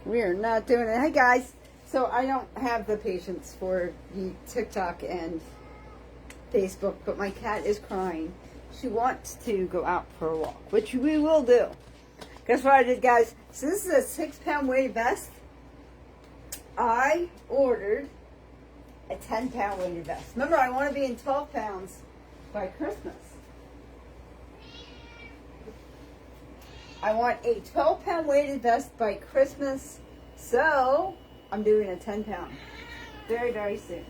We are not doing it. Hey guys, so I don't have the patience for the TikTok and Facebook, but my cat is crying. She wants to go out for a walk, which we will do. Guess what I did, guys? So this is a 6-pound weighted vest. I ordered a 10-pound weighted vest. Remember, I want to be in 12 pounds by Christmas. I want a 12-pound weighted vest by Christmas, so I'm doing a 10-pound very, very soon.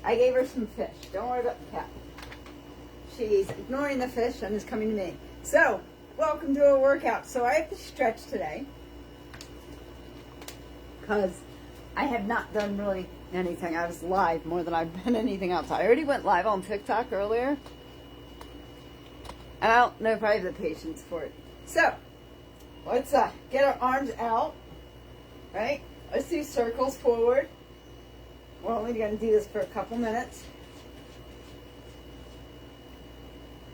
I gave her some fish. Don't worry about the cat. She's ignoring the fish and is coming to me. So, welcome to a workout. So I have to stretch today because I have not done really anything. I was live more than I've been anything else. I already went live on TikTok earlier. And I don't know if I have the patience for it. So, let's get our arms out, right? Let's do circles forward. We're only going to do this for a couple minutes.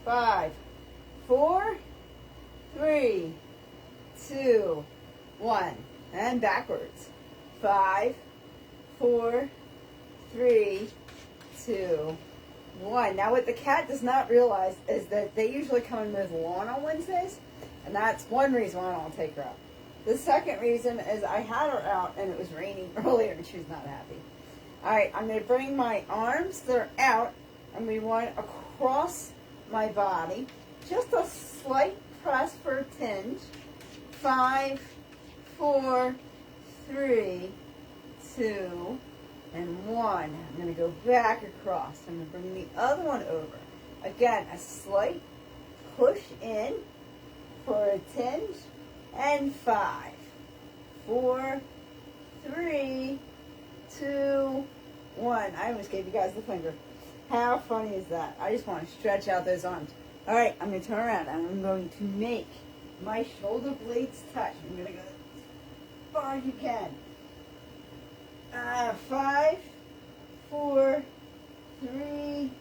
5, 4, 3, 2, 1. And backwards. 5, 4, 3, 2, 1. Now what the cat does not realize is that they usually come and mow the lawn on Wednesdays, and that's one reason why I don't take her out. The second reason is I had her out and it was raining earlier and she was not happy. Alright, I'm going to bring my arms that are out and we want across my body. Just a slight press for a tinge. 5, 4, 3, 2, and 1. I'm going to go back across. I'm going to bring the other one over. Again, a slight push in for a tinge. And 5, 4, 3, 2, 1. I almost gave you guys the finger. How funny is that? I just want to stretch out those arms. All right, I'm going to turn around and I'm going to make my shoulder blades touch. I'm going to go as far as you can. 5, 4, 3,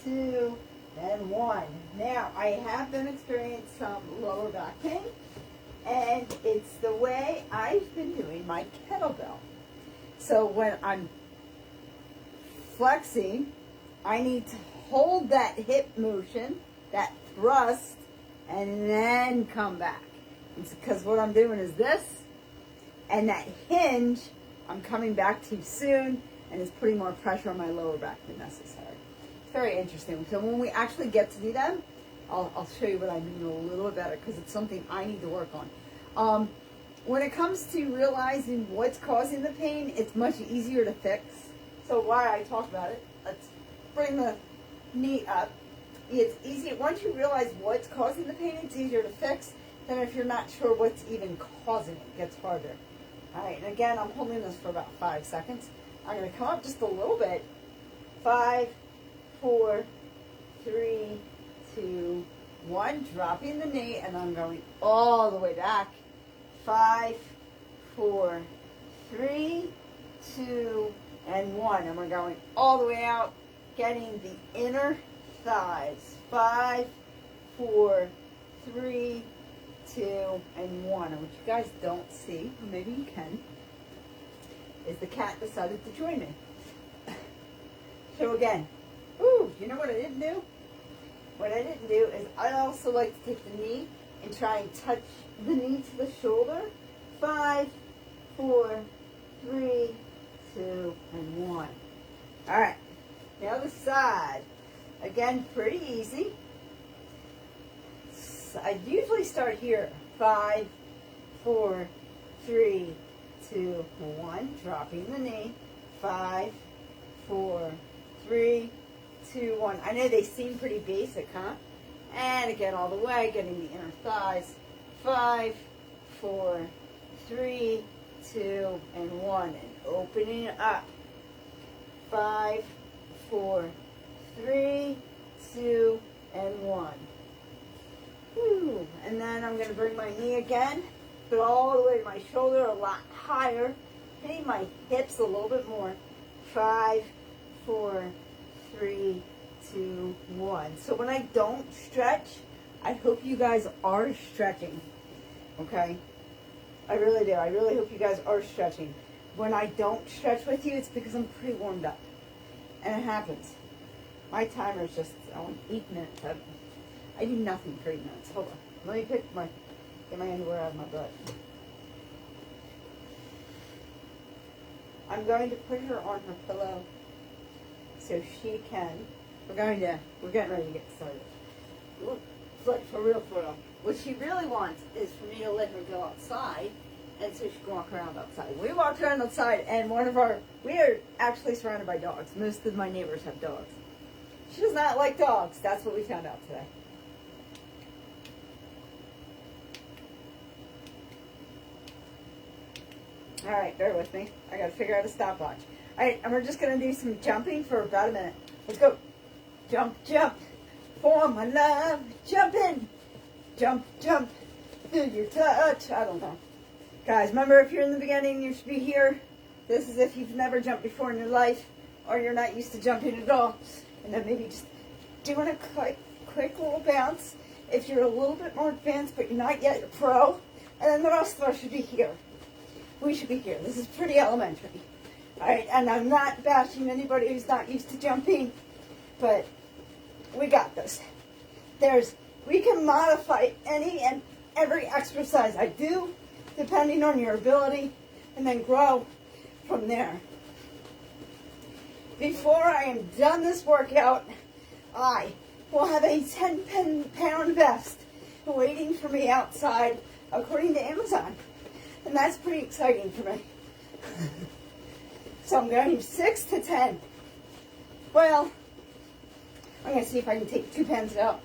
2, and 1. Now, I have been experiencing some lower back pain, and it's the way I've been doing my kettlebell. So when I'm flexing, I need to hold that hip motion, that thrust, and then come back. Because what I'm doing is this, and that hinge, I'm coming back too soon, and it's putting more pressure on my lower back than necessary. It's very interesting. So when we actually get to do them, I'll show you what I mean a little bit better, because it's something I need to work on. When it comes to realizing what's causing the pain, it's much easier to fix. So why I talk about it, let's bring the knee up. It's easier, once you realize what's causing the pain, it's easier to fix than if you're not sure what's even causing it. It gets harder. All right, and again, I'm holding this for about 5 seconds. I'm going to come up just a little bit. 5, 4, 3, 2, 1. Dropping the knee, and I'm going all the way back. 5, 4, 3, 2, and 1. And we're going all the way out, getting the inner thighs. 5, 4, 3, 2, and 1. And what you guys don't see, or maybe you can, is the cat decided to join me. So again, you know what I didn't do? What I didn't do is I also like to take the knee and try and touch the knee to the shoulder. 5, 4, 3, 2, and 1. All right, the other side. Again, pretty easy. I usually start here. 5, 4, 3, 2, 1. Dropping the knee. 5, 4, 3, 2, 1. I know they seem pretty basic, huh? And again, all the way, getting the inner thighs. 5, 4, 3, 2, and 1. And opening it up. 5, 4, 3, 2, and 1. Whew. And then I'm going to bring my knee again, put all the way to my shoulder, a lot higher, hitting my hips a little bit more. 5, 4, 3, 2, 1. So when I don't stretch, I hope you guys are stretching, okay? I really do. I really hope you guys are stretching. When I don't stretch with you, it's because I'm pretty warmed up. And it happens. My timer is just, 8 minutes. I do nothing for 8 minutes. Hold on. Let me get my underwear out of my butt. I'm going to put her on her pillow so she can. We're getting ready to get started. Like for real. What she really wants is for me to let her go outside, and so she can walk around outside. We walked around outside, and we are actually surrounded by dogs. Most of my neighbors have dogs. She does not like dogs. That's what we found out today. All right, bear with me. I got to figure out a stopwatch. All right, and we're just going to do some jumping for about a minute. Let's go. Jump, jump. For my love. Jump in. Jump, jump. Feel your touch. I don't know. Guys, remember, if you're in the beginning, you should be here. This is if you've never jumped before in your life, or you're not used to jumping at all. And then maybe just doing a quick little bounce. If you're a little bit more advanced, but you're not yet a pro. And then the rest of us should be here. We should be here. This is pretty elementary. All right, and I'm not bashing anybody who's not used to jumping, but we got this. We can modify any and every exercise I do, depending on your ability, and then grow from there. Before I am done this workout, I will have a 10-pound vest waiting for me outside, according to Amazon. And that's pretty exciting for me. So I'm going to 6 to 10. Well, I'm going to see if I can take 2 pens out.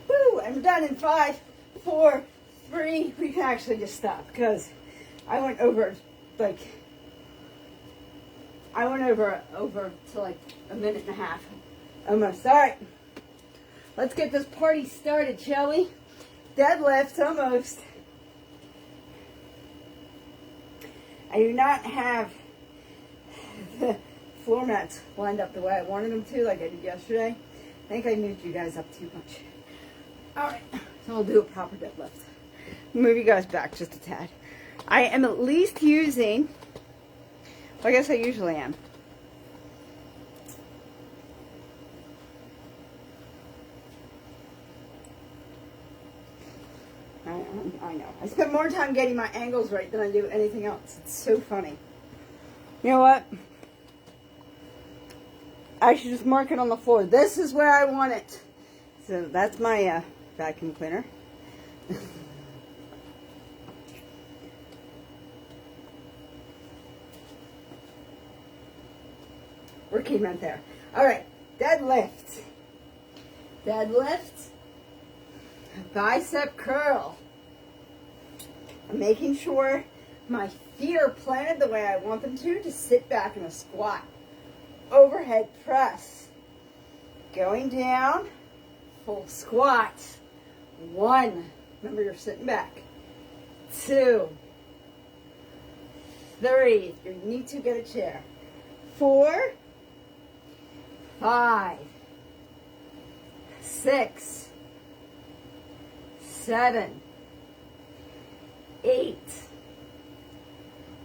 Woo! I'm done in 5, 4, 3. We can actually just stop because I went over to like a minute and a half. Almost. All right. Let's get this party started, shall we? Deadlifts, almost. I do not have the floor mats lined up the way I wanted them to, like I did yesterday. I think I moved you guys up too much. Alright, so we'll do a proper deadlift. Move you guys back just a tad. I am at least using, well, I guess I usually am. I know. I spend more time getting my angles right than I do anything else. It's so funny. You know what? I should just mark it on the floor. This is where I want it. So that's my vacuum cleaner. We're keeping right there. All right, deadlift. Deadlift. Bicep curl. I'm making sure my feet are planted the way I want them to sit back in a squat. Overhead press. Going down, full squat. 1. Remember, you're sitting back. 2. 3. If you need to, get a chair. 4. 5. 6. 7. 8,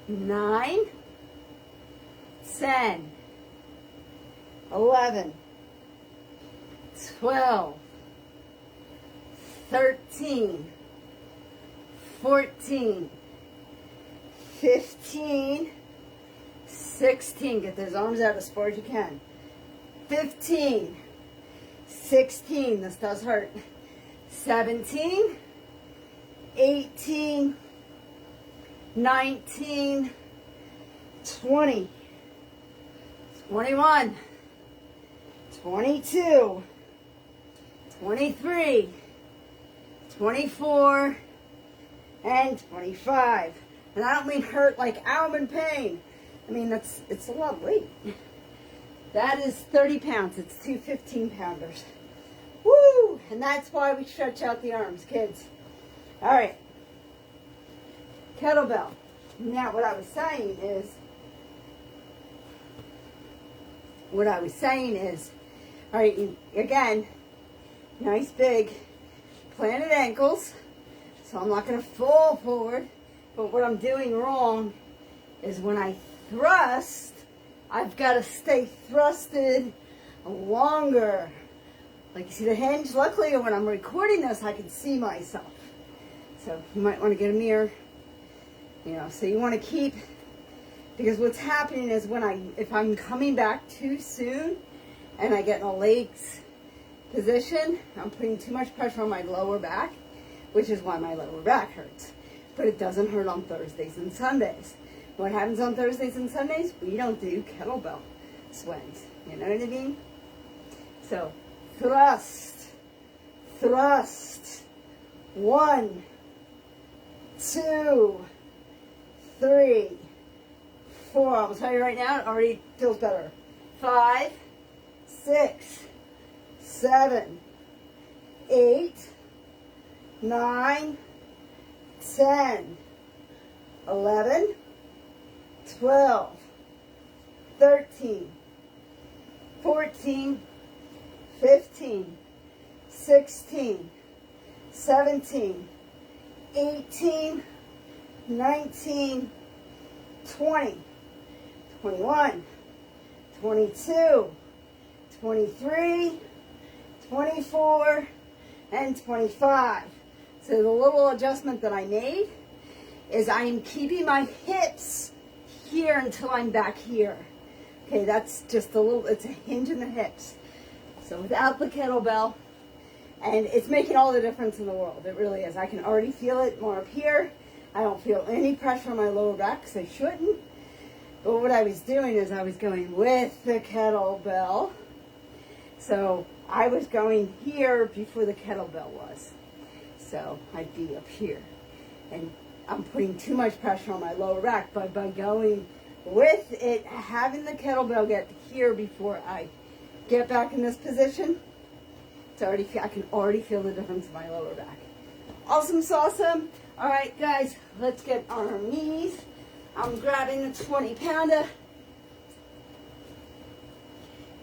9, 10, 11, 12, 13, 14, 15, 16. Get those arms out as far as you can. 15, 16. This does hurt. 17, 18, 19, 20, 21, 22, 23, 24, and 25. And I don't mean hurt like I'm in pain. I mean, it's a lot of weight. That is 30 pounds. It's 2 15-pounders. Woo! And that's why we stretch out the arms, kids. All right. Kettlebell. Now, what I was saying is, all right, again, nice big planted ankles, so I'm not going to fall forward. But what I'm doing wrong is when I thrust, I've got to stay thrusted longer. Like you see the hinge? Luckily, when I'm recording this, I can see myself. So you might want to get a mirror. You know, so you want to keep, because what's happening is if I'm coming back too soon and I get in a legs position, I'm putting too much pressure on my lower back, which is why my lower back hurts. But it doesn't hurt on Thursdays and Sundays. What happens on Thursdays and Sundays? We don't do kettlebell swings. You know what I mean? So, thrust, thrust. 1, 2, 3, 4. I'll tell you right now, it already feels better. 5, 6, 7, 8, 9, 10, 11, 12, 13, 14, 15, 16, 17, 18, 19, 20, 21, 22, 23, 24, and 25. So the little adjustment that I made is I am keeping my hips here until I'm back here. Okay, that's just a little, it's a hinge in the hips. So without the kettlebell, and it's making all the difference in the world. It really is. I can already feel it more up here. I don't feel any pressure on my lower back because I shouldn't. But what I was doing is I was going with the kettlebell. So I was going here before the kettlebell was. So I'd be up here. And I'm putting too much pressure on my lower back. But by going with it, having the kettlebell get here before I get back in this position, I can already feel the difference in my lower back. Awesome, awesome. All right, guys, let's get on our knees. I'm grabbing the 20-pounder.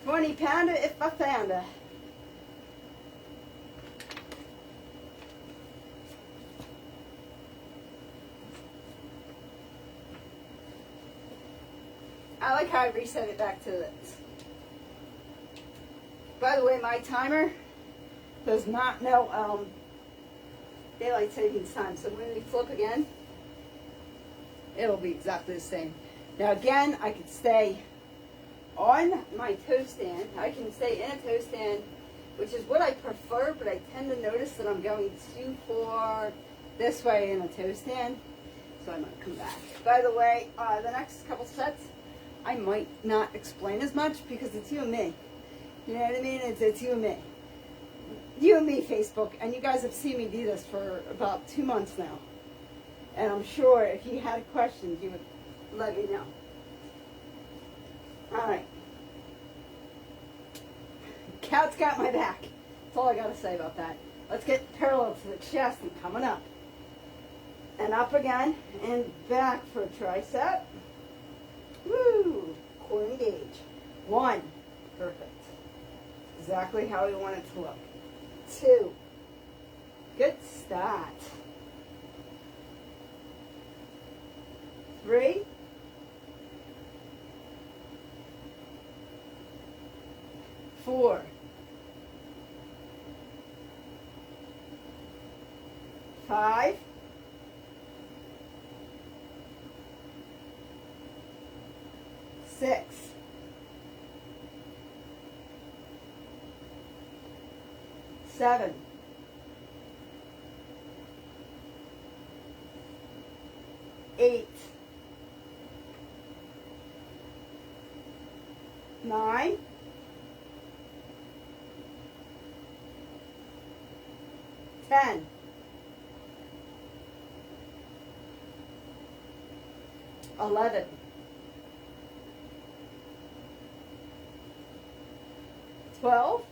20-pounder if I found her. I like how I reset it back to this. By the way, my timer does not know daylight savings time. So when we flip again, it'll be exactly the same. Now again, I could stay on my toe stand. I can stay in a toe stand, which is what I prefer, but I tend to notice that I'm going too far this way in a toe stand. So I might come back. By the way, the next couple sets, I might not explain as much because it's you and me. You know what I mean? It's you and me. You and me, Facebook. And you guys have seen me do this for about 2 months now. And I'm sure if you had questions, you would let me know. All right. Cat's got my back. That's all I got to say about that. Let's get parallel to the chest and coming up. And up again and back for a tricep. Woo! Core engage. 1. Perfect. Exactly how we want it to look. 2. Good start. 3. 4. 5. 6. 7. 8. 9. 10. 11. 12.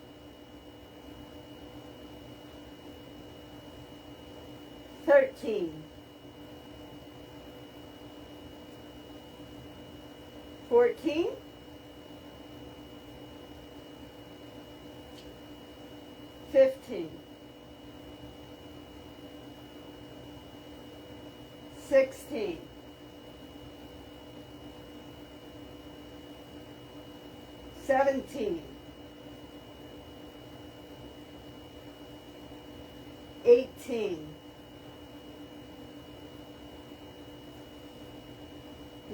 13. 14. 15. 16, 17, 18,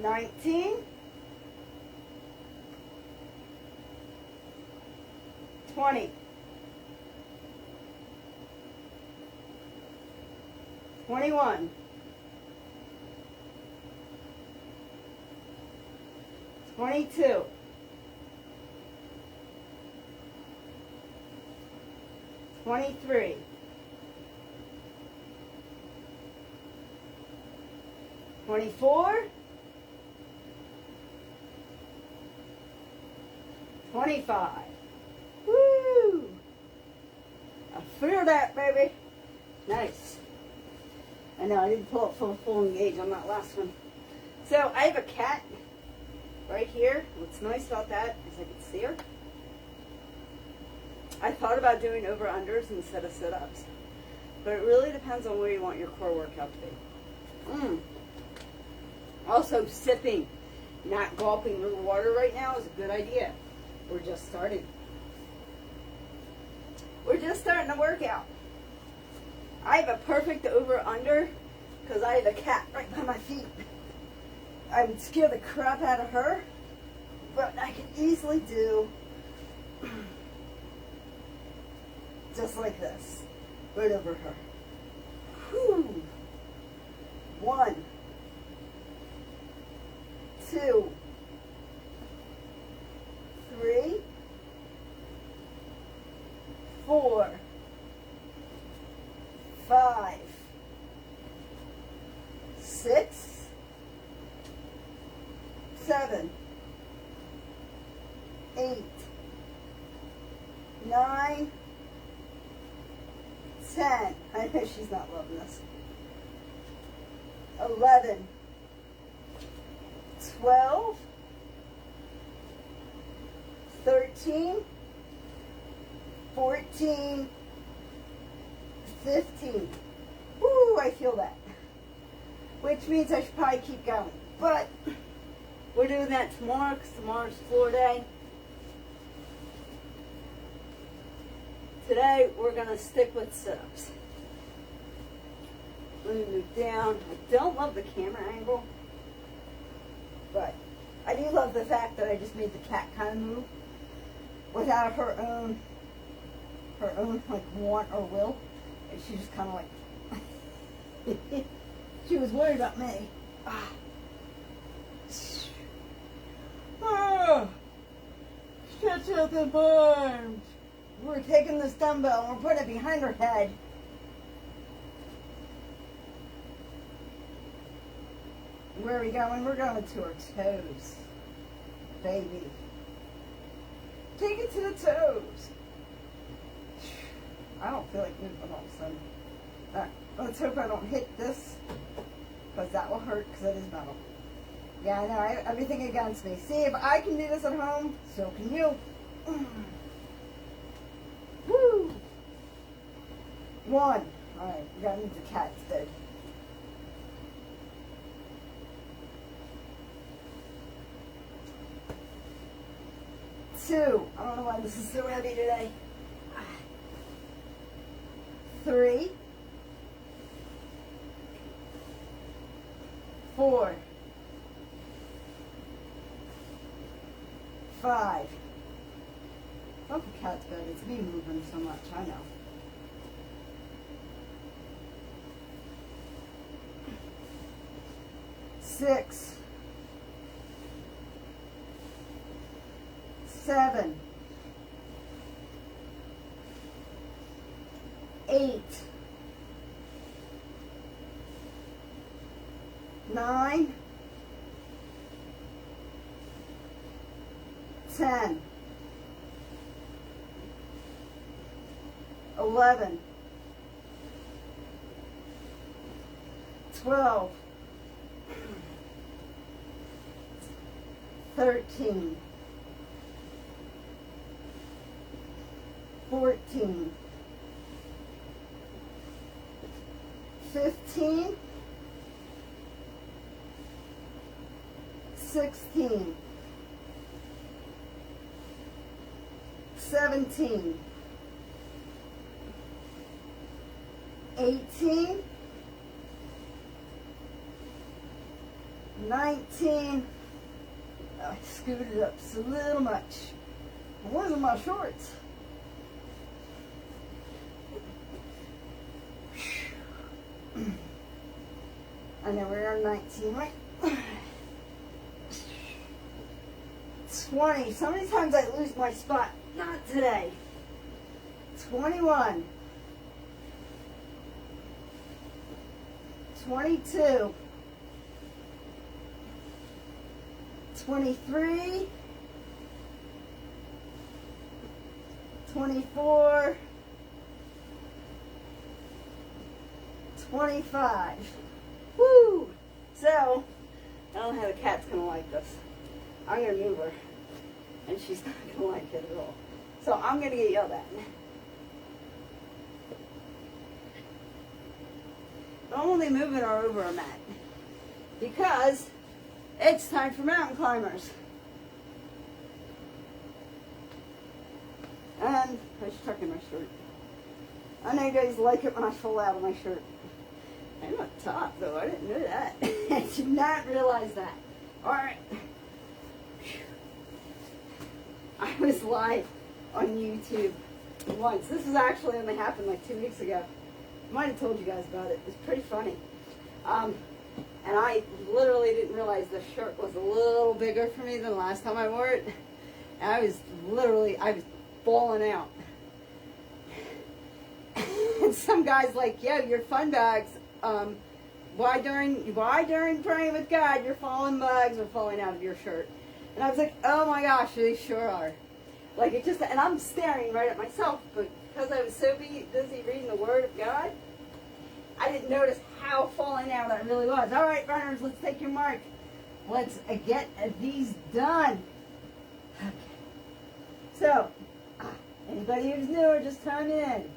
19, 20, 21, 22, 23, 24, 25. Woo! I feel that, baby. Nice. I know, I didn't pull up full engage on that last one. So, I have a cat right here. What's nice about that is I can see her. I thought about doing over-unders instead of sit-ups. But it really depends on where you want your core workout to be. Also, sipping, not gulping little water right now is a good idea. We're just starting. We're just starting to work out. I have a perfect over-under because I have a cat right by my feet. I would scare the crap out of her, but I can easily do just like this, right over her. Whew. 1, 2, 3, 4, 5, 6, 7, 8, 9, 10. I know she's not loving this. 11, 12, 13, 14, 15. Woo, I feel that. Which means I should probably keep going. But we're doing that tomorrow because tomorrow's floor day. Today we're going to stick with sit-ups. Let me move down. I don't love the camera angle, but I do love the fact that I just made the cat kind of move without her own like want or will, and she just kind of like she was worried about me. Stretch out the arms. We're taking this dumbbell and we're putting it behind her head. Where are we going? We're going to our toes, baby. Take it to the toes. I don't feel like moving all of a sudden. Alright, let's hope I don't hit this, because that will hurt, because it is metal. Yeah, I know, I have everything against me. See, if I can do this at home, so can you. Woo! 1. Alright, we gotta move the cat instead. 2. I don't know why this is so heavy today. 3. 4. 5. Oh, the cat's bed. It's me moving so much. I know. 6. 7. 8. 9. 10. 11. 12. 13. 14. 15. 16, 17, 18, 19. I scooted it up just a little much. I'm losing my shorts. I know we're on 19, right? 20. So many times I lose my spot. Not today. 21. 22. 23. 24. 25. Woo! So, I don't know how the cat's going to like this. I'm going to move her. And she's not going to like it at all. So, I'm going to get yelled at. But I'm only moving her over a mat. Because it's time for mountain climbers. And I should tuck in my shirt. I know you guys like it when I fall out of my shirt. I'm up top, though. I didn't know that. I did not realize that. All right. I was live on YouTube once. This has actually only happened like 2 weeks ago. I might have told you guys about it. It's pretty funny. And I literally didn't realize the shirt was a little bigger for me than the last time I wore it. And I was falling out. And some guy's like, yo, your fun bags, why during praying with God, your fallen bags are falling out of your shirt? And I was like, oh my gosh, they sure are. Like it just, and I'm staring right at myself, but because I was so busy reading the Word of God, I didn't notice how falling out I really was. All right, runners, let's take your mark. Let's get these done. Okay. So, anybody who's new or just chime in,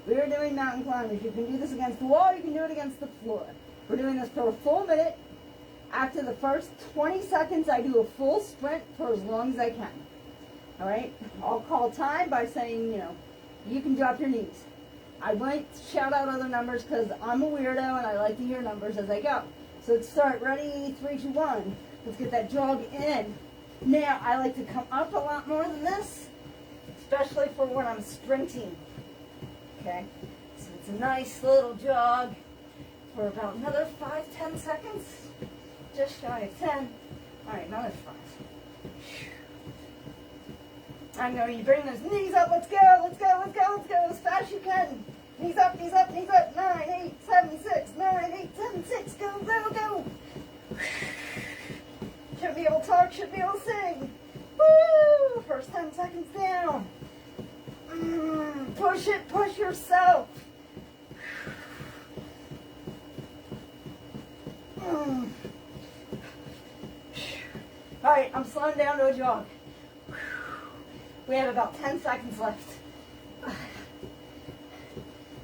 we are doing mountain climbers. You can do this against the wall, you can do it against the floor. We're doing this for a full minute. After the first 20 seconds, I do a full sprint for as long as I can. All right? I'll call time by saying, you can drop your knees. I won't shout out other numbers because I'm a weirdo and I like to hear numbers as I go. So let's start. Ready? 3, 2, 1. Let's get that jog in. Now, I like to come up a lot more than this, especially for when I'm sprinting. Okay? So it's a nice little jog for about another 5-10 seconds. Just shy of 10. All right, another 5. I know you bring those knees up. Let's go, let's go, let's go, let's go as fast as you can. Knees up, knees up, knees up. 9, 8, 7, 6, 9, 8, 7, 6. Go, go, go. Should be able to talk, should be able to sing. Woo! First 10 seconds down. Push it, push yourself. All right, I'm slowing down to a jog. We have about 10 seconds left.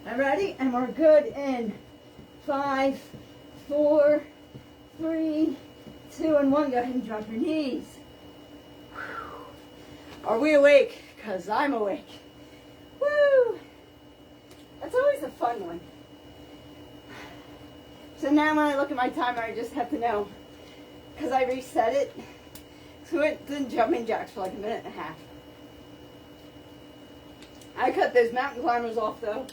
I'm ready, and we're good in 5, 4, 3, 2, and 1. Go ahead and drop your knees. Are we awake? Because I'm awake. Woo! That's always a fun one. So now when I look at my timer, I just have to know, because I reset it. So it didn't jumping jacks for like a minute and a half. I cut those mountain climbers off though.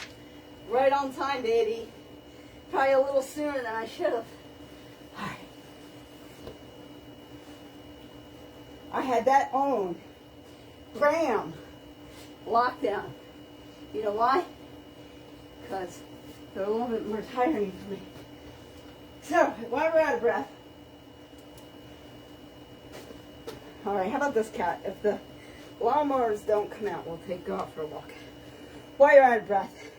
Right on time, baby. Probably a little sooner than I should have. Alright. I had that on. Bam! Lockdown. You know why? Because they're a little bit more tiring for me. So, while we're out of breath. Alright, how about this, cat? If the lawnmowers don't come out, we'll go out for a walk. While you're out of breath,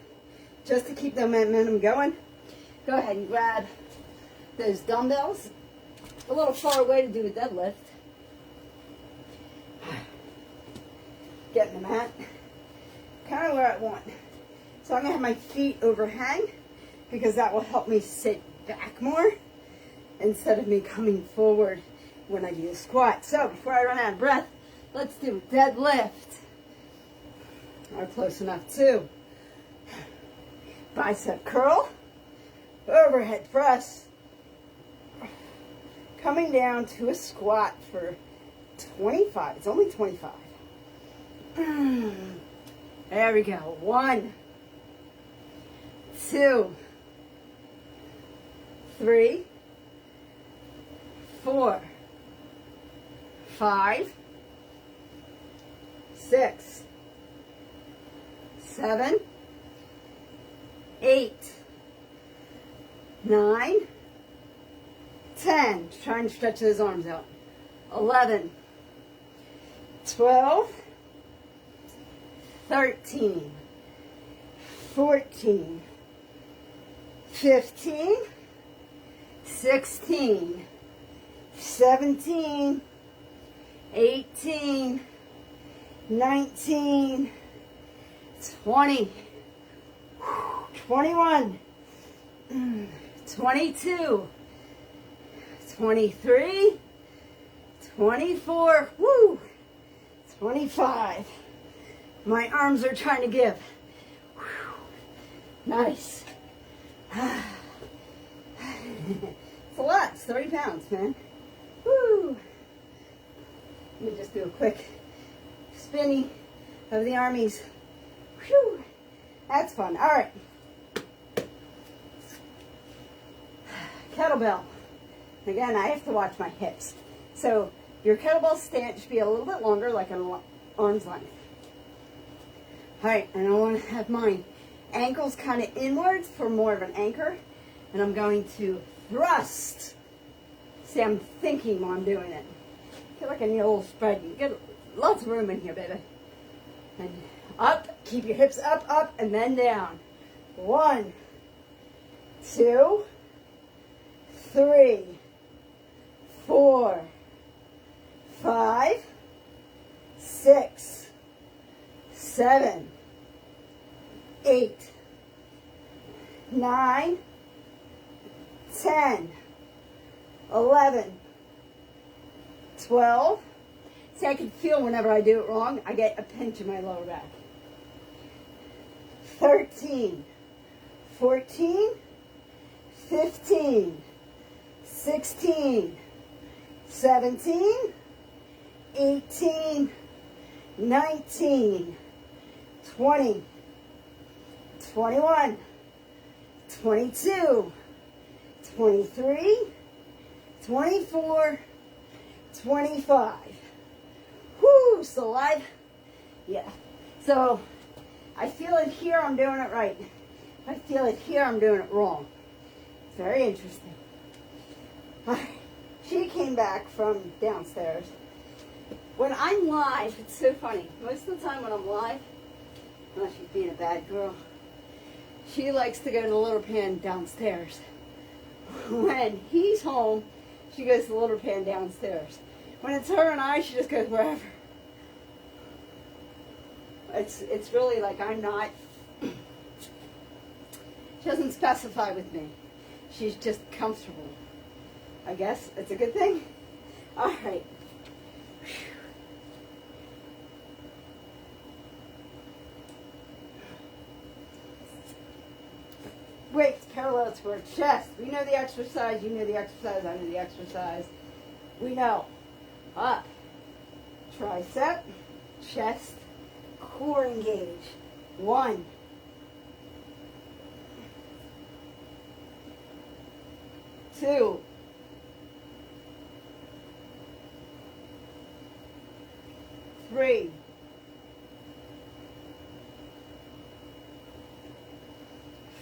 just to keep the momentum going, go ahead and grab those dumbbells. A little far away to do a deadlift. Get in the mat. Kind of where I want. So I'm going to have my feet overhang because that will help me sit back more instead of me coming forward when I do the squat. So before I run out of breath, let's do deadlift. Or close enough too. Bicep curl, overhead press, coming down to a squat for 25. It's only 25. There we go. 1, 2, 3, 4, 5, 6, 7, 8, 9, 10. Try and stretch those arms out. 11, 12, 13, 14, 15, 16, 17, 18, 19, 20, 21, 22, 23, 24, 25. My arms are trying to give. Nice. It's a lot. It's 30 pounds, man. Woo. Let me just do a quick spinny of the armies. Whew. That's fun. All right. Kettlebell. Again, I have to watch my hips. So your kettlebell stance should be a little bit longer, like an arm's length. All right, and I want to have my ankles kind of inwards for more of an anchor. And I'm going to thrust. See, I'm thinking while I'm doing it. I feel like I need a little spread. You get lots of room in here, baby. And up, keep your hips up, up, and then down. 1, 2, 3, 4, 5, 6, 7, 8, 9, 10, 11, 12. See, I can feel whenever I do it wrong, I get a pinch in my lower back. 13, 14, 15, 16, 17, 18, 19, 20, 21, 22, 23, 24, 25. Whoo, still alive? Yeah. So, I feel it here, I'm doing it right. If I feel it here, I'm doing it wrong. It's very interesting. She came back from downstairs. When I'm live, it's so funny. Most of the time when I'm live, unless she's being a bad girl, she likes to go to the Little Pan downstairs. When he's home, she goes to the Little Pan downstairs. When it's her and I, she just goes wherever. It's really like I'm not, she doesn't specify with me. She's just comfortable. I guess it's a good thing. All right. Weights parallel to our chest. We know the exercise. You know the exercise. I know the exercise. We know. Up. Tricep. Chest. Core engage. 1. 2. 3.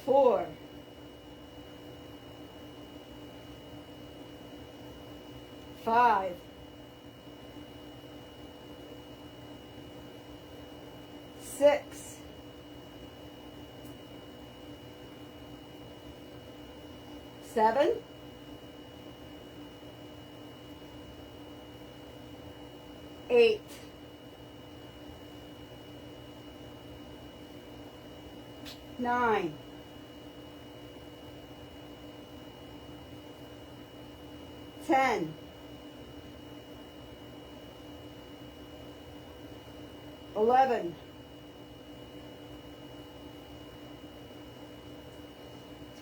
4. 5. 6. 7. 8. 9. 10. 11,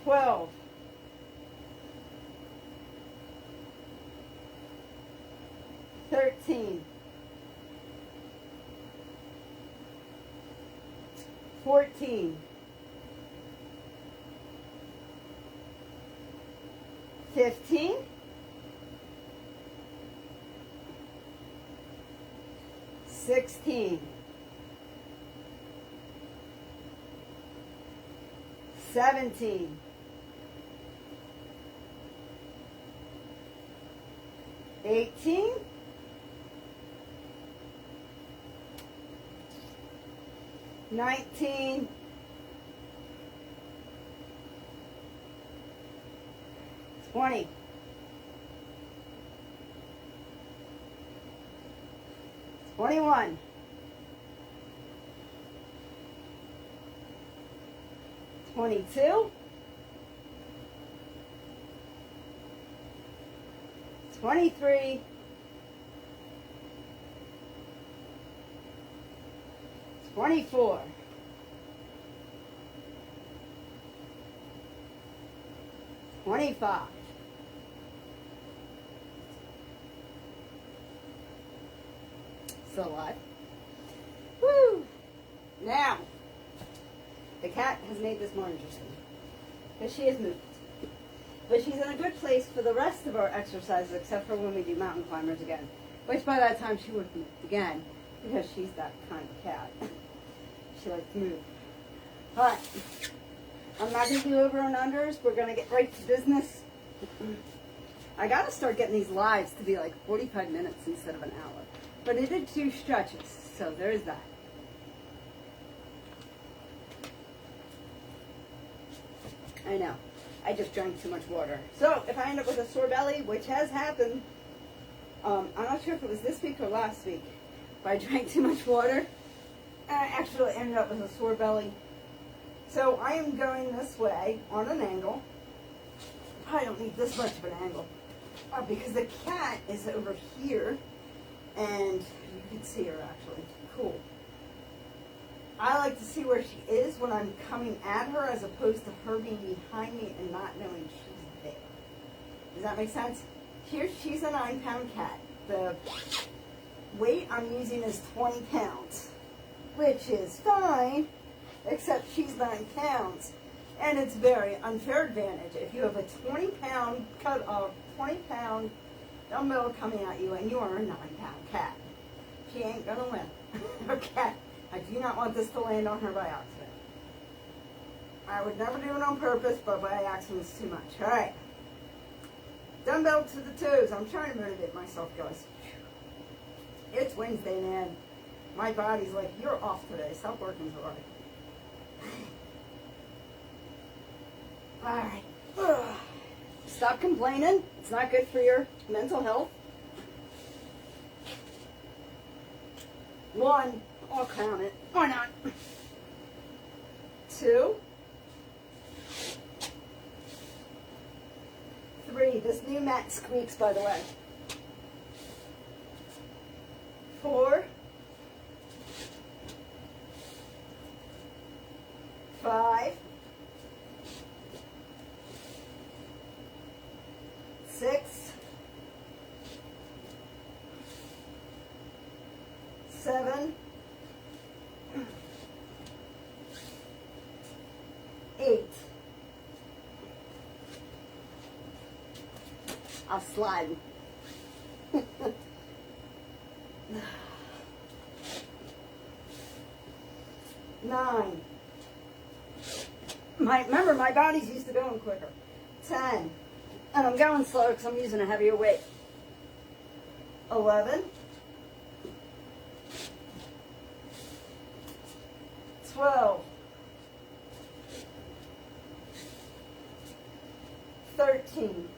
12, 13, 14, 15, 16, 17, 18, 19, 20, 21, 22, 23, 24, 25, still alive. Woo! Now, the cat has made this more interesting because she has moved. But she's in a good place for the rest of our exercises except for when we do mountain climbers again. Which by that time she would have moved again because she's that kind of cat. She likes to move. Alright. I'm not going to do over and unders. We're going to get right to business. I got to start getting these lives to be like 45 minutes instead of an hour. But I did 2 stretches, so there's that. I know. I just drank too much water. So if I end up with a sore belly, which has happened, I'm not sure if it was this week or last week, but I drank too much water and I actually ended up with a sore belly. So I am going this way on an angle. I don't need this much of an angle because the cat is over here and you can see her actually. Cool. I like to see where she is when I'm coming at her as opposed to her being behind me and not knowing she's there. Does that make sense? Here, she's a 9-pound cat. The weight I'm using is 20 pounds, which is fine, except she's 9 pounds. And it's a very unfair advantage. If you have a 20-pound dumbbell coming at you and you are a 9-pound cat, she ain't gonna win. Okay? I do not want this to land on her by accident. I would never do it on purpose, but by accident is too much. All right. Dumbbell to the toes. I'm trying to motivate myself, guys. It's Wednesday, man. My body's like, you're off today. Stop working so hard. All right. Ugh. Stop complaining. It's not good for your mental health. 1. I'll count it. Why not? 2. 3. This new mat squeaks, by the way. 4. 5. 6. 7. 8. I'll slide. 9. Remember, my body's used to going quicker. 10. And I'm going slow because I'm using a heavier weight. 11. 12. 13.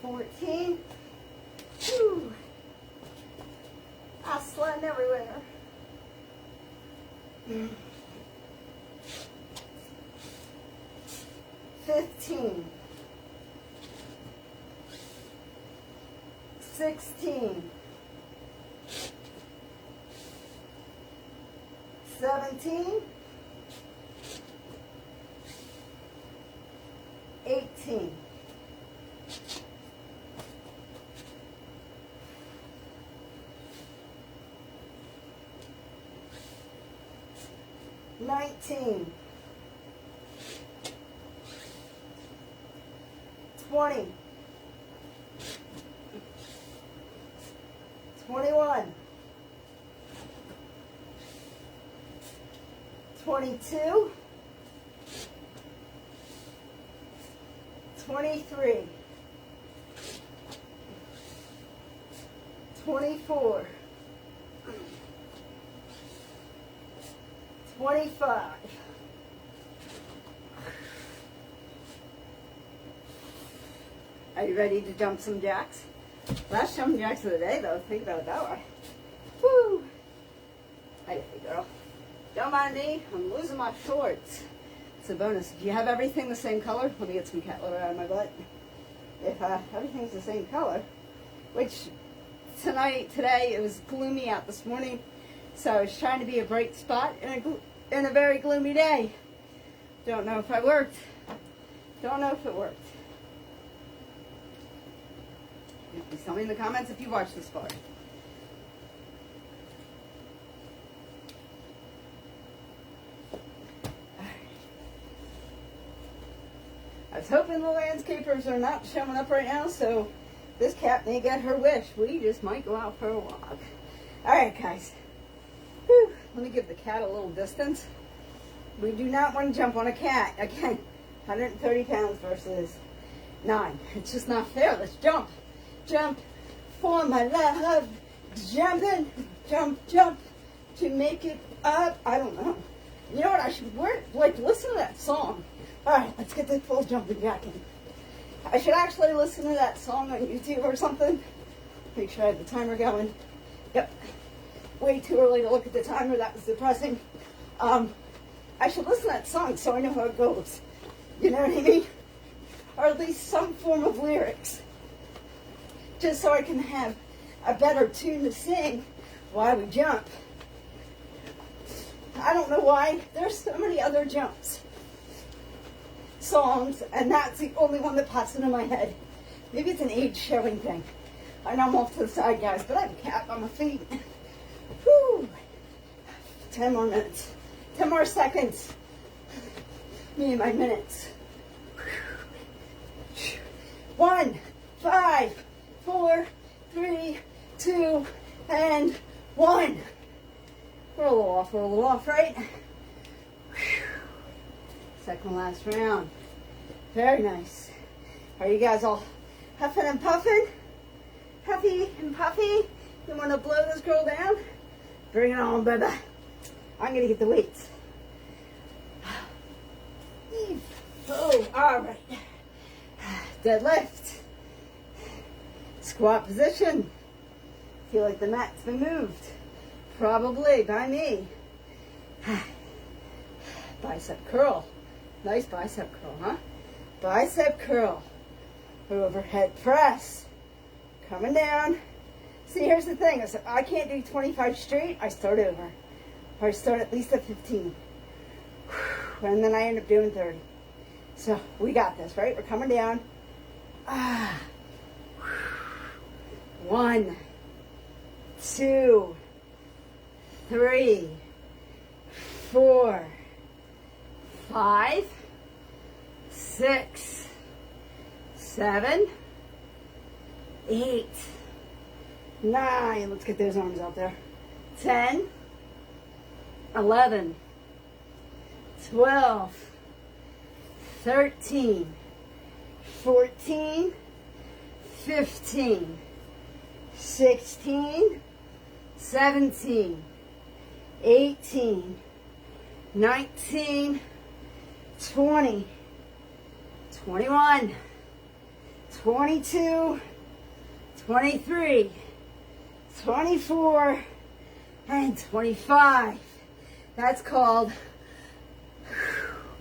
14. Whew. I'm sliding everywhere. 15. 16, 17, 18, 19, 20, 21, 22, 23, 24, 25, 'Are you ready to jump some jacks? Last jumping jacks of the day, though. Think about it that way. Woo! Hey, girl. Don't mind me. I'm losing my shorts. It's a bonus. If you have everything the same color, let me get some cat litter out of my butt. If everything's the same color, which today, it was gloomy out this morning, so I was trying to be a bright spot in a very gloomy day. Don't know if I worked. Don't know if it worked. Please tell me in the comments if you watched this far. I was hoping the landscapers are not showing up right now, so this cat may get her wish. We just might go out for a walk. All right, guys. Whew. Let me give the cat a little distance. We do not want to jump on a cat. Again, 130 pounds versus 9. It's just not fair. Let's jump. Jump for my love. Jumping, jump, jump to make it up. I don't know. You know what? I should listen to that song. All right, let's get this full jumping jack in. I should actually listen to that song on YouTube or something. Make sure I have the timer going. Yep. Way too early to look at the timer. That was depressing. I should listen to that song so I know how it goes. You know what I mean? Or at least some form of lyrics. Just so I can have a better tune to sing while we jump. I don't know why. There's so many other jumps songs, and that's the only one that pops into my head. Maybe it's an age showing thing. I know I'm off to the side, guys, but I have a cap on my feet. Whew. 10 more minutes. 10 more seconds. Me and my minutes. 1, 5, 4, 3, 2, and 1. We're a little off, right? Second last round. Very nice. Are you guys all huffing and puffing? Huffy and puffy? You want to blow this girl down? Bring it on, baby. I'm going to get the weights. Oh, all right. Deadlift. Squat position. Feel like the mat's been moved. Probably by me. Bicep curl. Nice bicep curl, huh? Bicep curl. Overhead press. Coming down. See, here's the thing. If I can't do 25 straight, I start over. Or I start at least at 15. And then I end up doing 30. So, we got this, right? We're coming down. 1, 2, 3, 4, 5, 6, 7, 8, 9. Let's get those arms out there. 10, 11, 12, 13, 14, 15, 16, 17, 18, 19, 20, 21, 22, 23, 24, and 25. That's called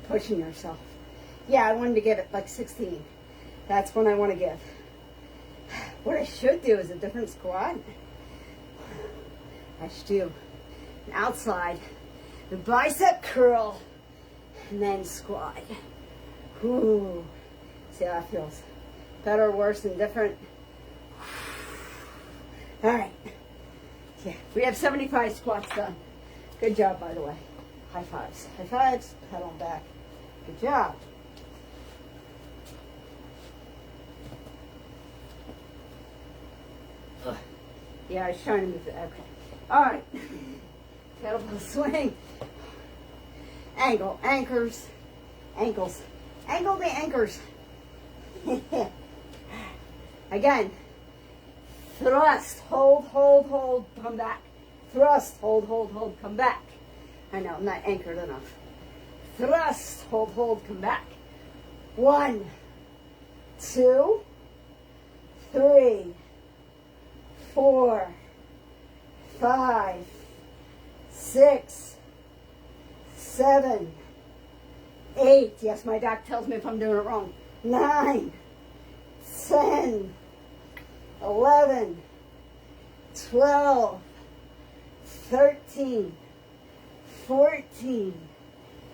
pushing yourself. Yeah, I wanted to give it like 16. That's when I want to give. What I should do is a different squat. I should do an outside, the bicep curl, and then squat. Ooh. See how that feels? Better, worse, and different? All right. Yeah, we have 75 squats done. Good job, by the way. High fives. High fives. Pat on back. Good job. Ugh. Yeah, I was trying to move it. Okay. All right. Kettlebell swing. Angle. Anchors. Ankles. Angle the anchors. Again. Thrust. Hold, hold, hold. Come back. Thrust. Hold, hold, hold. Come back. I know, I'm not anchored enough. Thrust. Hold, hold. Come back. 1, 2, 3, 4, 5, 6, 7, 8. Yes, my doc tells me if I'm doing it wrong. 9, 10, 11, 12, 13, 14,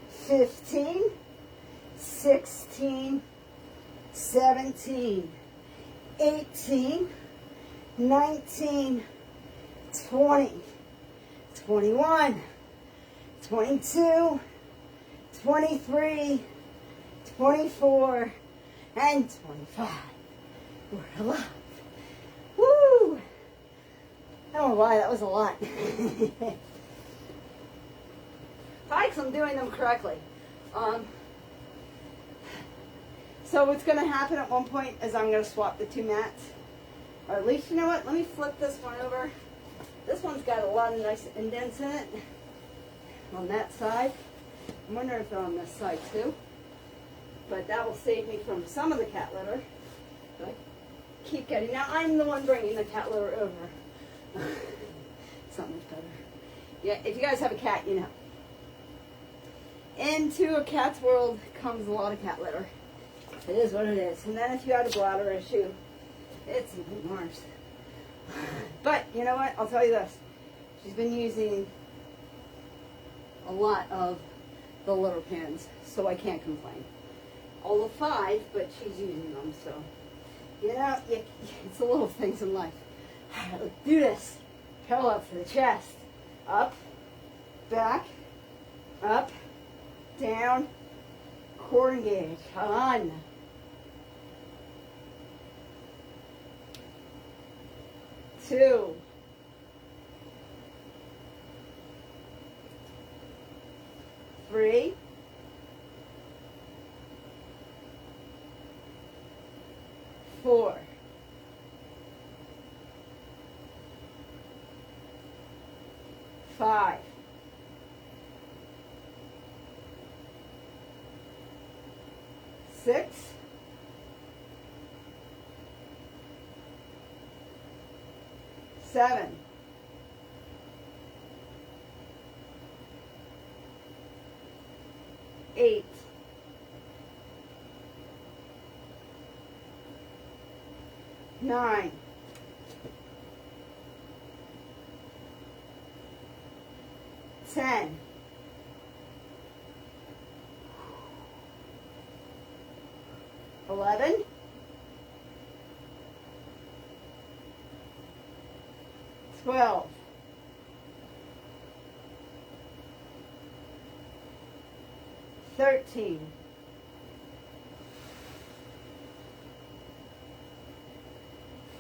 15, 16, 17, 18, 19, 20, 21, 22, 23, 24, and 25. We're alive. Woo! I don't know why, that was a lot. Bikes, I'm doing them correctly. So what's going to happen at one point is I'm going to swap the two mats. Or at least, you know what, let me flip this one over. This one's got a lot of nice indents in it on that side. I wonder if they're on this side too. But that will save me from some of the cat litter. So I keep getting, now I'm the one bringing the cat litter over. Something's better. Yeah, if you guys have a cat, you know. Into a cat's world comes a lot of cat litter. It is what it is. And then if you have a bladder issue, it's even worse. But you know what? I'll tell you this. She's been using a lot of the litter pans, so I can't complain. All of 5, but she's using them, so you know, it's the little things in life. Let's do this. Curl up for the chest. Up, back, up, down, core engage. On. 2. 3. 4. 5. 6. 7. 8. 9. 10. 11. 12. 13.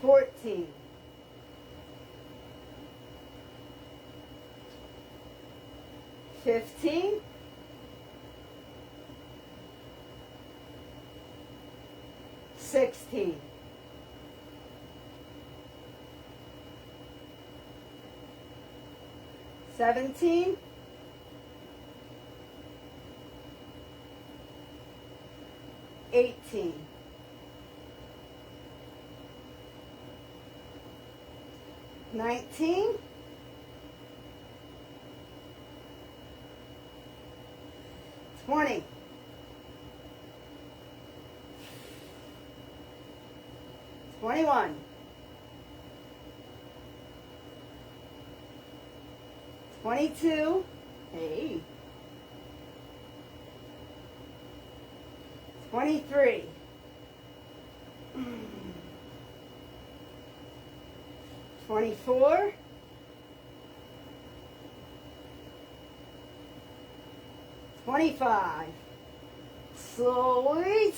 14. 15. 16. 17. 18. 19. 20. 21. 22. Hey. 23. 24. 25. Sweet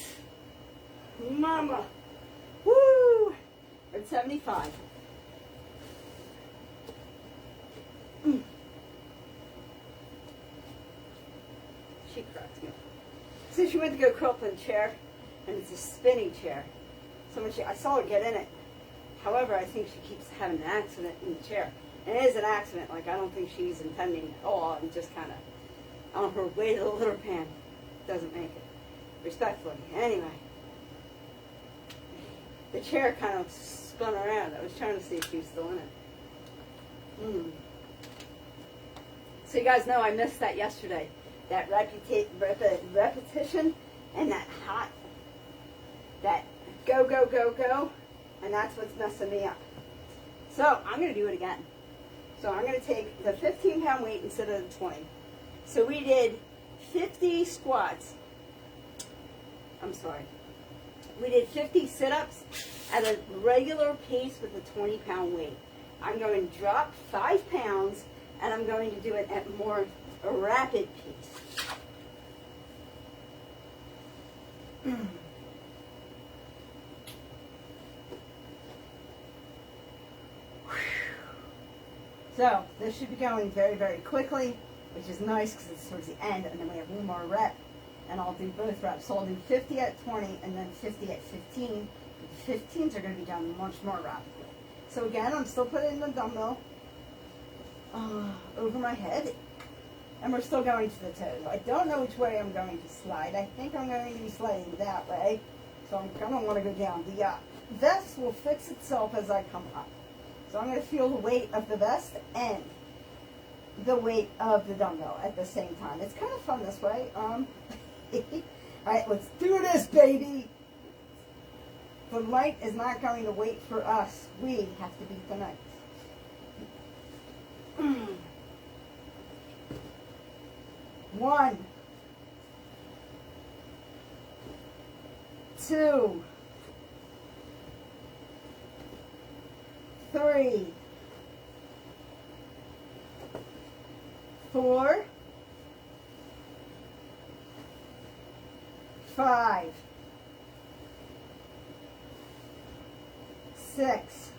mama. Woo! We're at 75. She cracks me. So she went to go curl up in a chair, and it's a spinning chair. So when I saw her get in it. However, I think she keeps having an accident in the chair. And it is an accident. Like, I don't think she's intending at all, and just kind of on her way to the litter pan doesn't make it. Respectfully. Anyway, the chair kind of spun around. I was trying to see if she was still in it. So you guys know I missed that yesterday. That repetition and that hot, that go, go, go, go. And that's what's messing me up. So I'm going to do it again. So I'm going to take the 15-pound weight instead of the 20. So we did 50 squats. I'm sorry. We did 50 sit-ups at a regular pace with a 20-pound weight. I'm going to drop 5 pounds, and I'm going to do it at a rapid pace. So this should be going very, very quickly, which is nice because it's towards the end, and then we have one more rep, and I'll do both reps. So I'll do 50 at 20 and then 50 at 15. The 15s are going to be done much more rapidly. So again, I'm still putting the dumbbell over my head, and we're still going to the toes. I don't know which way I'm going to slide. I think I'm going to be sliding that way, so I'm going to want to go down. The vest will fix itself as I come up. So I'm going to feel the weight of the vest and the weight of the dumbbell at the same time. It's kind of fun this way. All right, let's do this, baby. The light is not going to wait for us. We have to beat the night. 1, 2, 3, 4, 5, 6,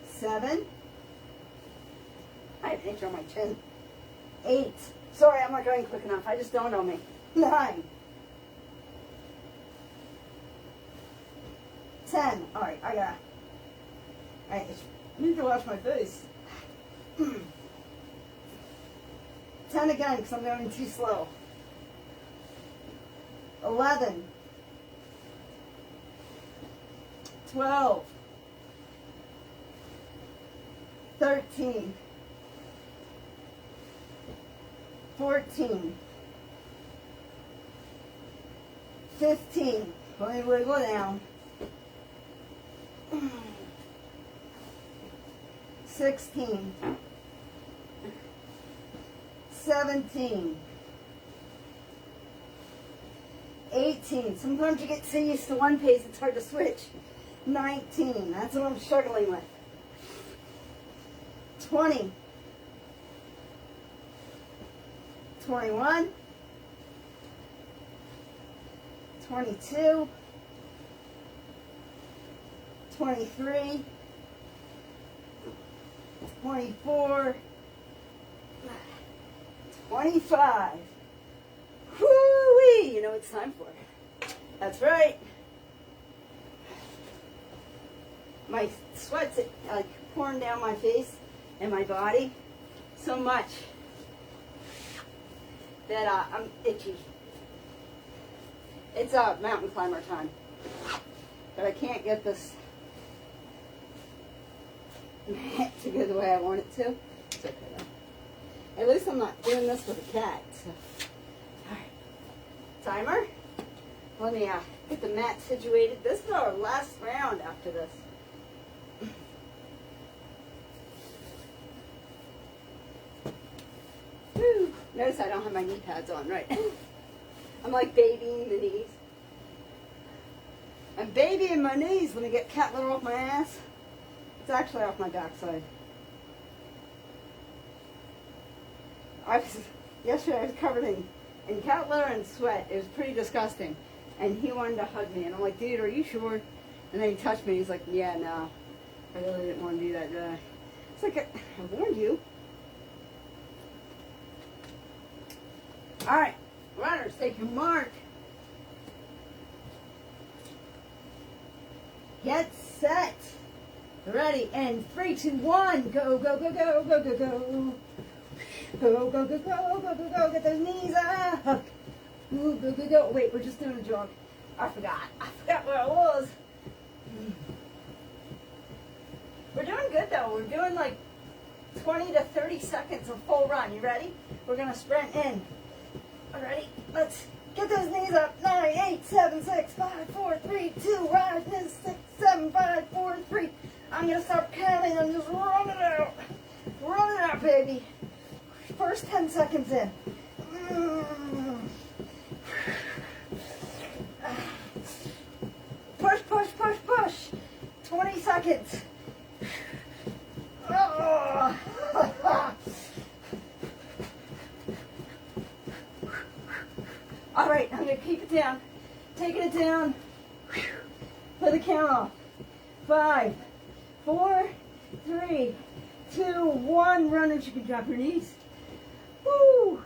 7. I have an itch on my chin. 8. Sorry, I'm not going quick enough. I just dawned on me. 9. 10. All right, I got. All right, I need to wash my face. 10 again, because I'm going too slow. 11. 12. 13. 14. 15. Let me wiggle down. 16. 17. 18. Sometimes you get so used to one pace, it's hard to switch. 19. That's what I'm struggling with. 20. 21. 22. 23. 24. 25. Whoo-wee! You know what it's time for. That's right. My sweat's like pouring down my face and my body so much that I'm itchy. It's mountain climber time. But I can't get this mat to go the way I want it to. It's okay though. At least I'm not doing this with a cat. So. Alright. Timer. Let me get the mat situated. This is our last round after this. Notice I don't have my knee pads on, right? I'm like babying the knees. I'm babying my knees when I get cat litter off my ass. It's actually off my backside. Yesterday I was covered in cat litter and sweat. It was pretty disgusting. And he wanted to hug me. And I'm like, dude, are you sure? And then he touched me. He's like, yeah, no. I really didn't want to do that, did I? It's like, I warned you. All right, runners, take your mark. Get set. Ready, and 3, 2, 1. Go, go, go, go, go, go, go. Go, go, go, go, go, go, go. Get those knees up. Ooh, go, go, go. Wait, we're just doing a jog. I forgot where I was. We're doing good, though. We're doing like 20 to 30 seconds of full run. You ready? We're going to sprint in. All ready? Let's get those knees up. 9, 8, 7, 6, 5, 4, 3, 2, right, 6, 7, 5, 4, 3. I'm going to stop counting and just run it out. Run it out, baby. First 10 seconds in. Push, push, push, push. 20 seconds. Oh. All right, I'm going to keep it down. Taking it down. Play the count off. 5, 4, 3, 2, 1. Run, and you can drop your knees. Woo!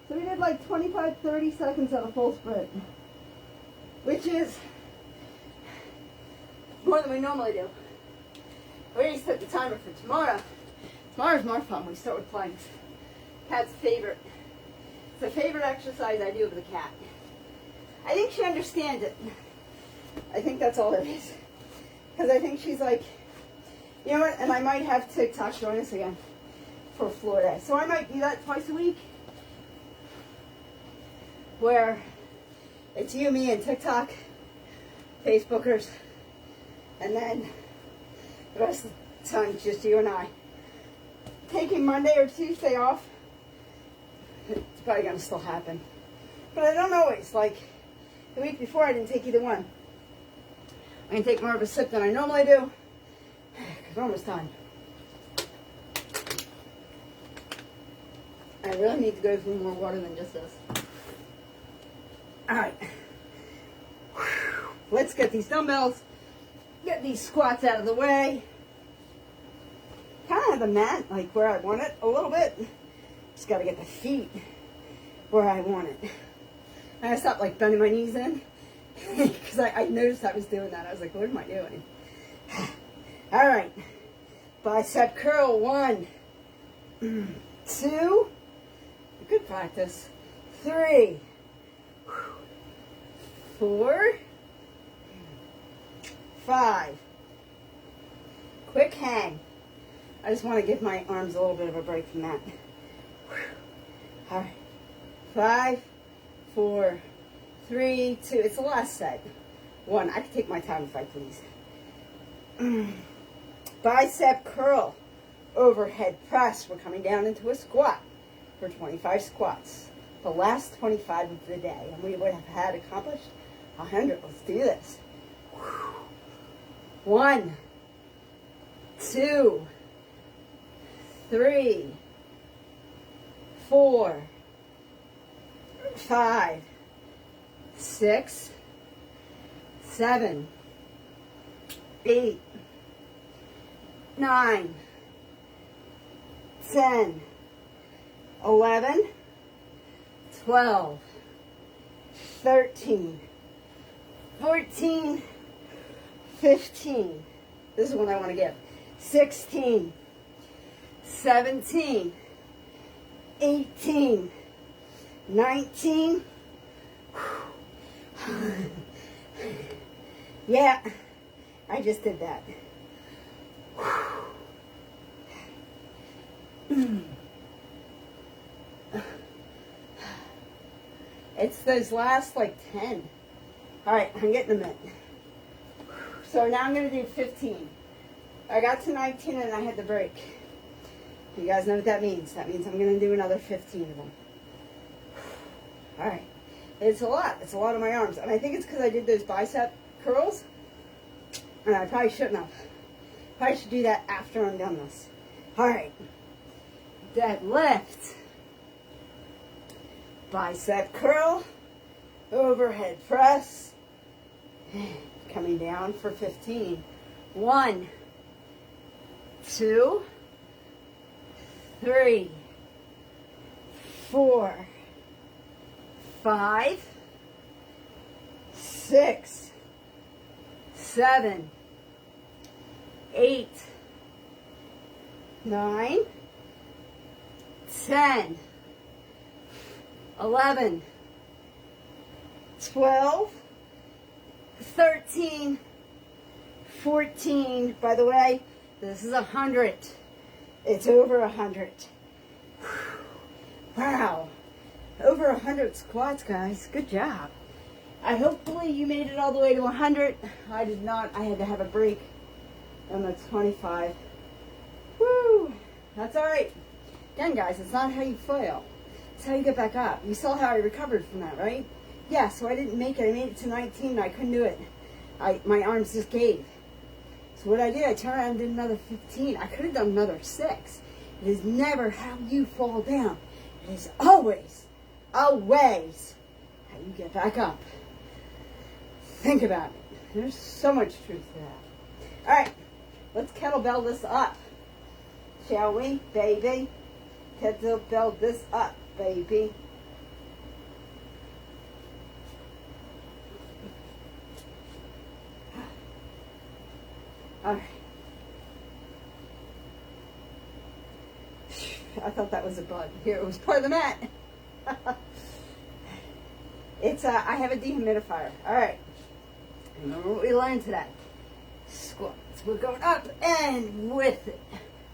So we did like 25, 30 seconds on a full sprint, which is more than we normally do. We already set the timer for tomorrow. Tomorrow's more fun. We start with planks. Cat's favorite. It's the favorite exercise I do with the cat. I think she understands it. I think that's all it is. Because I think she's like, you know what, and I might have TikTok join us again for Florida. So I might do that twice a week. Where it's you, me, and TikTok, Facebookers, and then the rest of the time it's just you and I. Taking Monday or Tuesday off, it's probably going to still happen. But I don't always. Like, the week before I didn't take either one. I'm going to take more of a sip than I normally do. Because we're almost done. I really need to go through more water than just this. Alright. Let's get these dumbbells. Get these squats out of the way. Kind of have the mat like where I want it a little bit. Just got to get the feet where I want it. I gotta stop like bending my knees in. Because I noticed I was doing that. I was like, what am I doing? Alright. Bicep curl. 1, 2. Good practice. 3, 4, 5. Quick hang. I just want to give my arms a little bit of a break from that. All right. 5, 4, 3, 2. It's the last set. 1. I can take my time if I please. Bicep curl. Overhead press. We're coming down into a squat for 25 squats. The last 25 of the day. And we would have had accomplished 100. Let's do this. 1, 2, 3, 4, 5, 6, 7, 8, 9, 10, 11, 12, 13, 14, 15. This is what I want to give. 16, 17, 18, 19. Yeah, I just did that. It's those last like 10. All right, I'm getting a minute. So now I'm going to do 15. I got to 19 and I had to break. You guys know what that means. That means I'm going to do another 15 of them. All right. It's a lot. It's a lot on my arms. And I think it's because I did those bicep curls. And I probably shouldn't have. Probably should do that after I'm done this. All right. Deadlift. Bicep curl. Overhead press. Coming down for 15. 1, 2, 3, 4, 5, 6, 7, 8, 9, 10, 11, 12, 13, 14. By the way, this is 100. It's over 100. Wow. Over 100 squats, guys. Good job. Hopefully you made it all the way to 100. I did not. I had to have a break on the 25. Woo! That's all right. Again, guys, it's not how you fail. It's how you get back up. You saw how I recovered from that, right? Yeah, so I didn't make it. I made it to 19 and I couldn't do it. My arms just gave. So what I did, I turned around and did another 15. I could have done another 6. It is never how you fall down. It is always how you get back up. Think about it. There's so much truth to that. All right, let's kettlebell this up. Shall we, baby? Kettlebell this up, baby. All right. I thought that was a bug. Here, it was part of the mat. I have a dehumidifier. All right. Remember what we learned today. Squats. We're going up and with it.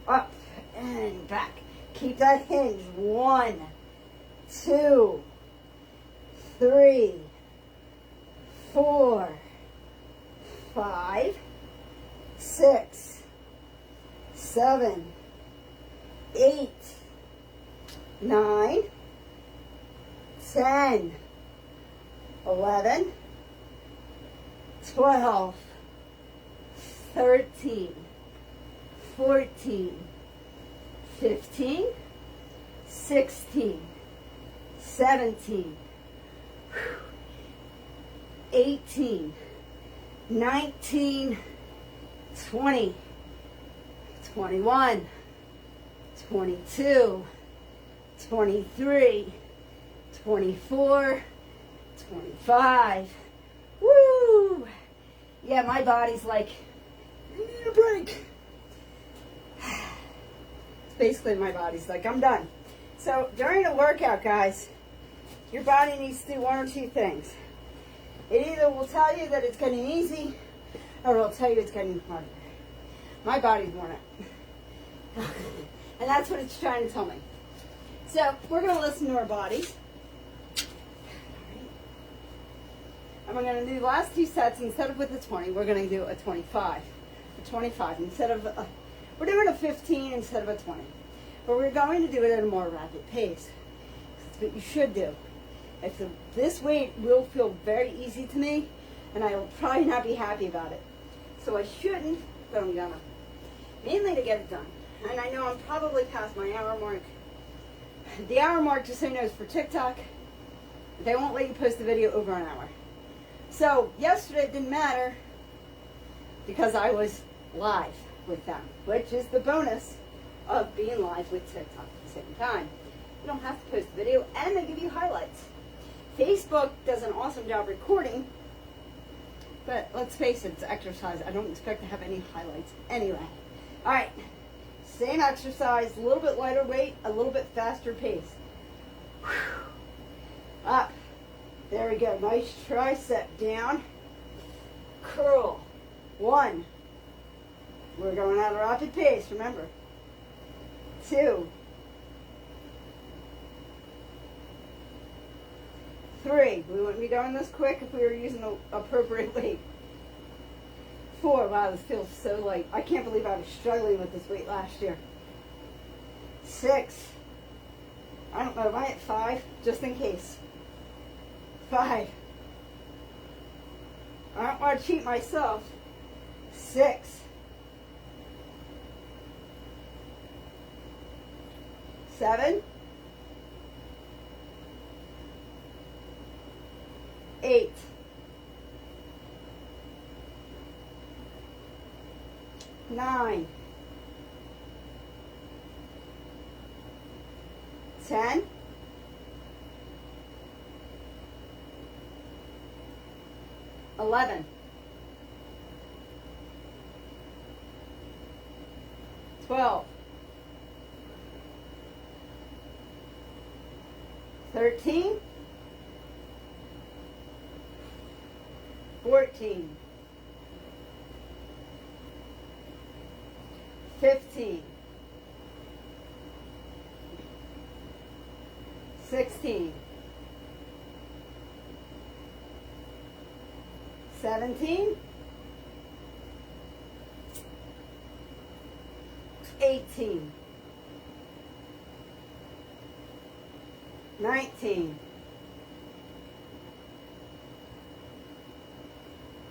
Up and back. Keep that hinge. 1, 2, 3, 4, 5, 6, 7, 8, 9, 10, 11, 12, 13, 14, 15, 16, 17, 18, 19, 20, 21, 22, 23, 24, 25. Woo! Yeah, my body's like, I need a break. It's basically my body's like, I'm done. So during a workout, guys, your body needs to do one or two things. It either will tell you that it's getting easy, or it'll tell you it's getting harder. My body's worn out. And that's what it's trying to tell me. So we're going to listen to our bodies. And we're going to do the last 2 sets. Instead of with the 20, we're going to do a 25. A 25. We're doing a 15 instead of a 20. But we're going to do it at a more rapid pace. That's what you should do. This weight will feel very easy to me, and I will probably not be happy about it. So I shouldn't, but I'm gonna. Mainly to get it done. And I know I'm probably past my hour mark. The hour mark, just so you know, is for TikTok. They won't let you post the video over an hour. So yesterday it didn't matter because I was live with them, which is the bonus of being live with TikTok at the same time. You don't have to post the video, and they give you highlights. Facebook does an awesome job recording, but let's face it, it's exercise. I don't expect to have any highlights anyway. All right, same exercise, a little bit lighter weight, a little bit faster pace. Up. There we go. Nice tricep down. Curl. 1. We're going at a rapid pace, remember. 2. 3. We wouldn't be going this quick if we were using the appropriate weight. 4. Wow, this feels so light. I can't believe I was struggling with this weight last year. 6. I don't know, am I at 5? Just in case. 5. I don't want to cheat myself. 6. 7. 8. 9. 10. 11. 12. 13. 14. 15. 16. 17. 18. 19.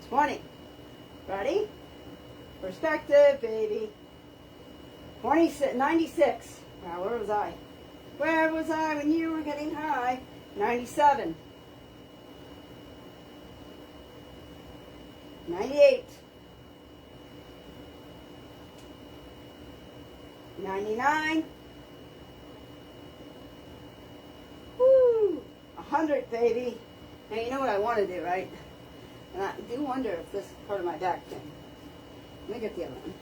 20. Ready? Perspective, baby. 26, 96. Now, where was I? Where was I when you were getting high? 97. 98. 99. Woo! 100, baby. Now, you know what I want to do, right? And I do wonder if this is part of my back thing. Let me get the other one.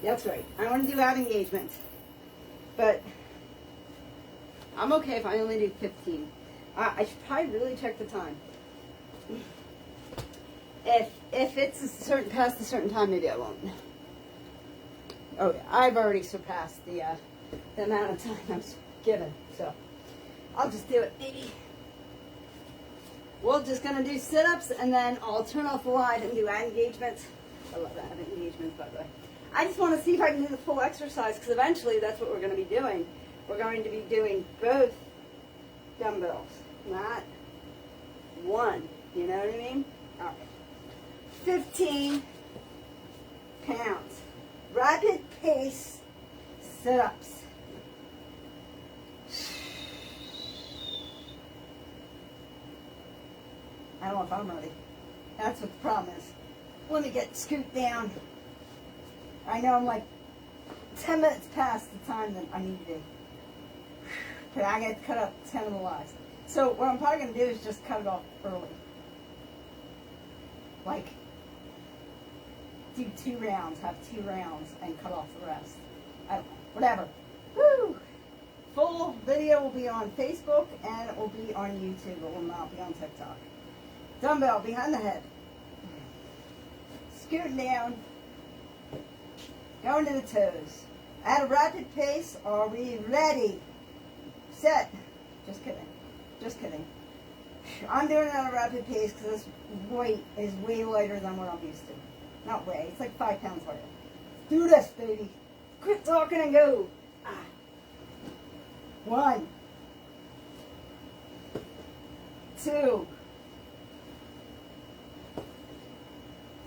That's right. I want to do out engagement. But I'm okay if I only do 15. I should probably really check the time. If it's past a certain time, maybe I won't. Oh yeah, I've already surpassed the amount of time I was given, so I'll just do it, maybe. We're just gonna do sit-ups, and then I'll turn off the light and do out engagements. I love that engagements, by the way. I just want to see if I can do the full exercise, because eventually that's what we're going to be doing. We're going to be doing both dumbbells, not one. You know what I mean? All right. 15 pounds. Rapid pace sit-ups. I don't know if I'm ready. That's what the problem is. Let me get scooped down. I know I'm like 10 minutes past the time that I need to be. But I got to cut up 10 of the lives. So what I'm probably going to do is just cut it off early. Like, do 2 rounds, have 2 rounds, and cut off the rest. I don't know. Whatever. Woo! Full video will be on Facebook, and it will be on YouTube. It will not be on TikTok. Dumbbell behind the head. Scooting down. Going to the toes. At a rapid pace, are we ready? Set. Just kidding. Just kidding. I'm doing it at a rapid pace because this weight is way lighter than what I'm used to. Not way. It's like 5 pounds lighter. Do this, baby. Quit talking and go. 1. 2.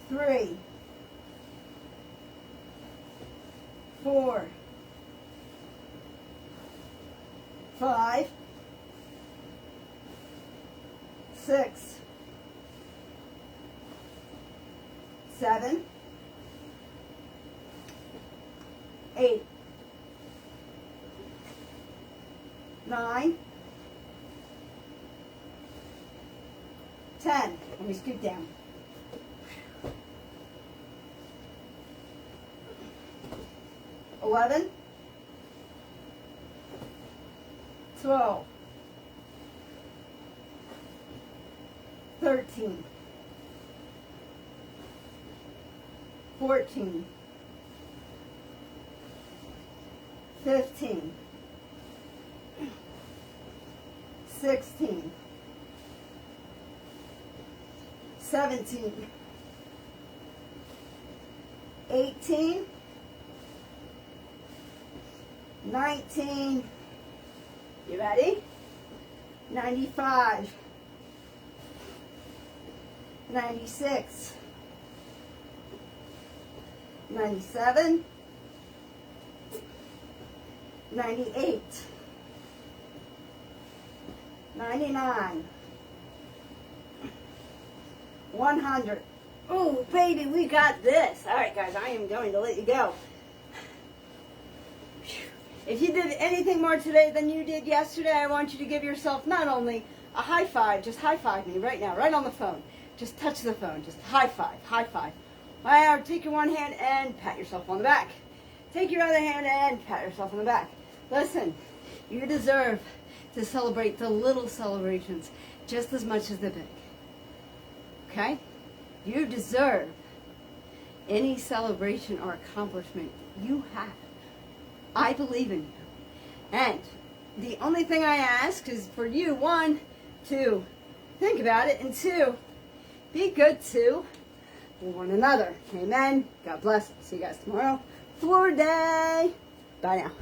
3. 4. 5. 6. 7. 8. 9. 10. Let me scoot down. 11. 12. 13. 14. 15. 16. 17. 18. 19. You ready? 95. 96. 97. 98. 99. 100. Oh, baby, we got this. All right, guys, I am going to let you go. If you did anything more today than you did yesterday, I want you to give yourself not only a high five, just high five me right now, right on the phone. Just touch the phone, just high five, high five. Or take your one hand and pat yourself on the back. Take your other hand and pat yourself on the back. Listen, you deserve to celebrate the little celebrations just as much as the big. Okay? You deserve any celebration or accomplishment you have. I believe in you. And the only thing I ask is for you, one, to think about it, and two, be good to one another. Amen. God bless. See you guys tomorrow. Florida Day. Bye now.